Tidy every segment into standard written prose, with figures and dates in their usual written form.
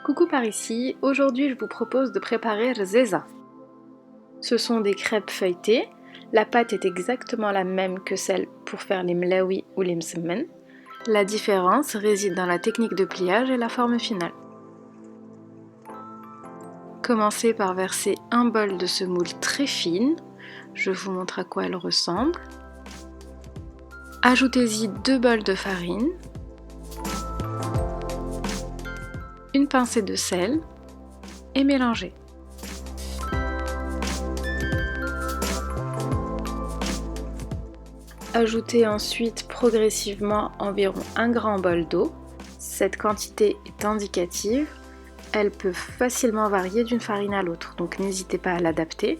Coucou par ici, aujourd'hui je vous propose de préparer rzeza. Ce sont des crêpes feuilletées, la pâte est exactement la même que celle pour faire les mlaoui ou les msemen. La différence réside dans la technique de pliage et la forme finale. Commencez par verser un bol de semoule très fine, je vous montre à quoi elle ressemble. Ajoutez-y 2 bols de farine, une pincée de sel et mélangez. Ajoutez ensuite progressivement environ un grand bol d'eau. Cette quantité est indicative, elle peut facilement varier d'une farine à l'autre, donc n'hésitez pas à l'adapter.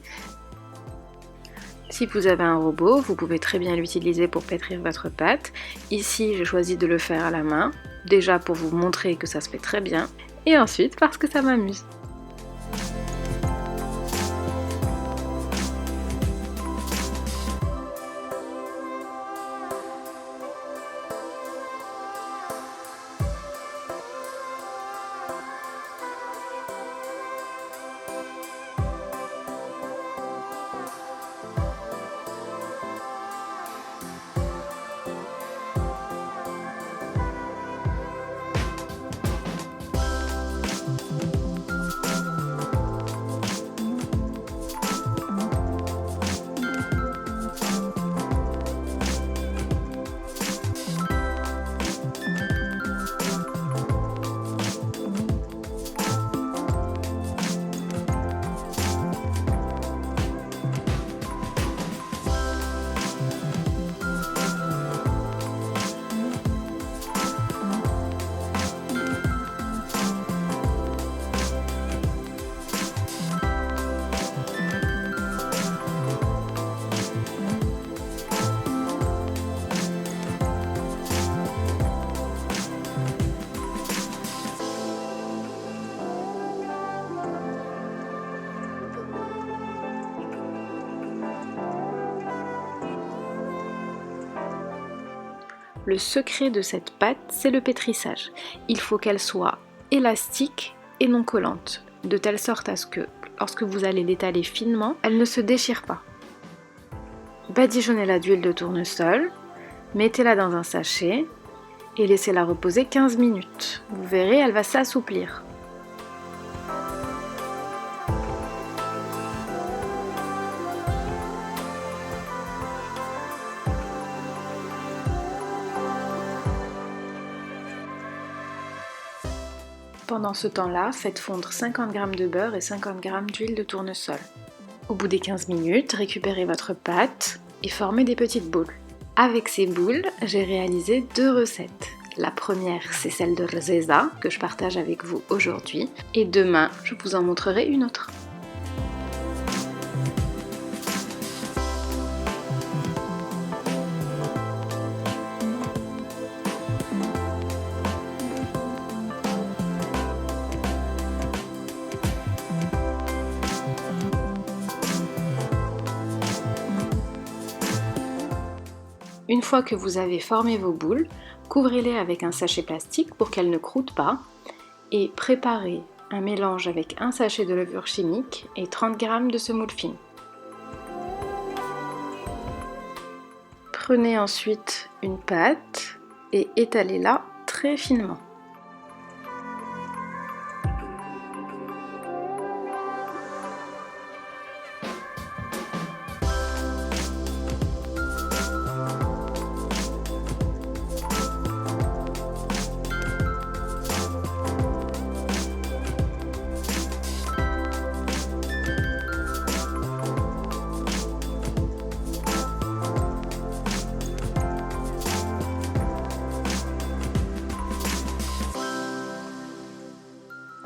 Si vous avez un robot, vous pouvez très bien l'utiliser pour pétrir votre pâte. Ici, j'ai choisi de le faire à la main, déjà pour vous montrer que ça se fait très bien, et ensuite parce que ça m'amuse. Le secret de cette pâte, c'est le pétrissage. Il faut qu'elle soit élastique et non collante, de telle sorte à ce que, lorsque vous allez l'étaler finement, elle ne se déchire pas. Badigeonnez-la d'huile de tournesol, mettez-la dans un sachet et laissez-la reposer 15 minutes. Vous verrez, elle va s'assouplir. Pendant ce temps-là, faites fondre 50 g de beurre et 50 g d'huile de tournesol. Au bout des 15 minutes, récupérez votre pâte et formez des petites boules. Avec ces boules, j'ai réalisé 2 recettes. La première, c'est celle de rzeza que je partage avec vous aujourd'hui. Et demain, je vous en montrerai une autre. Une fois que vous avez formé vos boules, couvrez-les avec un sachet plastique pour qu'elles ne croûtent pas et préparez un mélange avec un sachet de levure chimique et 30 g de semoule fine. Prenez ensuite une pâte et étalez-la très finement.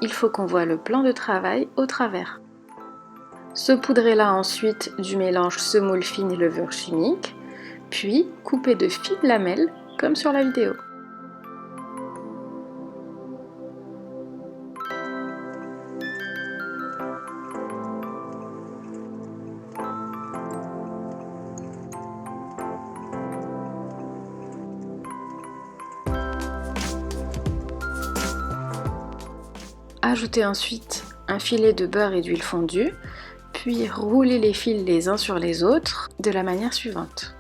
Il faut qu'on voit le plan de travail au travers. Saupoudrez-la ensuite du mélange semoule fine et levure chimique, puis coupez de fines lamelles comme sur la vidéo. Ajoutez ensuite un filet de beurre et d'huile fondue, puis roulez les fils les uns sur les autres de la manière suivante.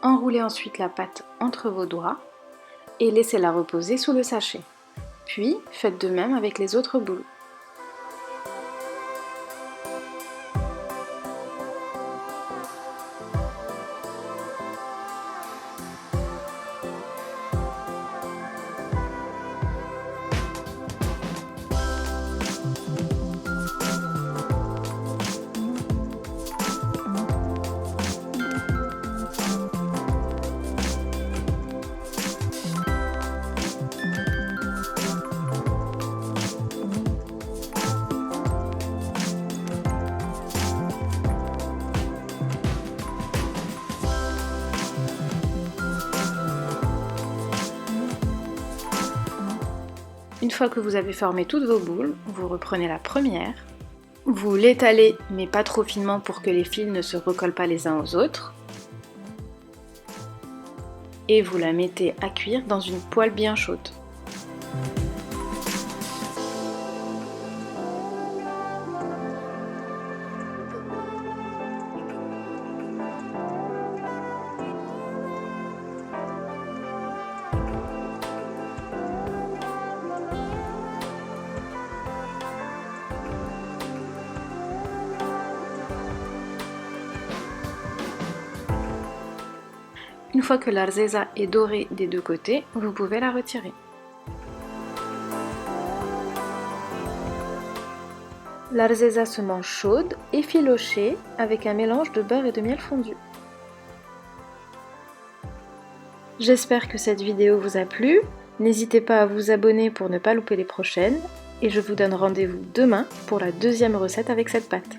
Enroulez ensuite la pâte entre vos doigts et laissez-la reposer sous le sachet. Puis, faites de même avec les autres boules. Une fois que vous avez formé toutes vos boules, vous reprenez la première, vous l'étalez mais pas trop finement pour que les fils ne se recollent pas les uns aux autres, et vous la mettez à cuire dans une poêle bien chaude. Une fois que l'arzeza est dorée des deux côtés, vous pouvez la retirer. L'arzeza se mange chaude, effilochée, avec un mélange de beurre et de miel fondu. J'espère que cette vidéo vous a plu. N'hésitez pas à vous abonner pour ne pas louper les prochaines. Et je vous donne rendez-vous demain pour la deuxième recette avec cette pâte.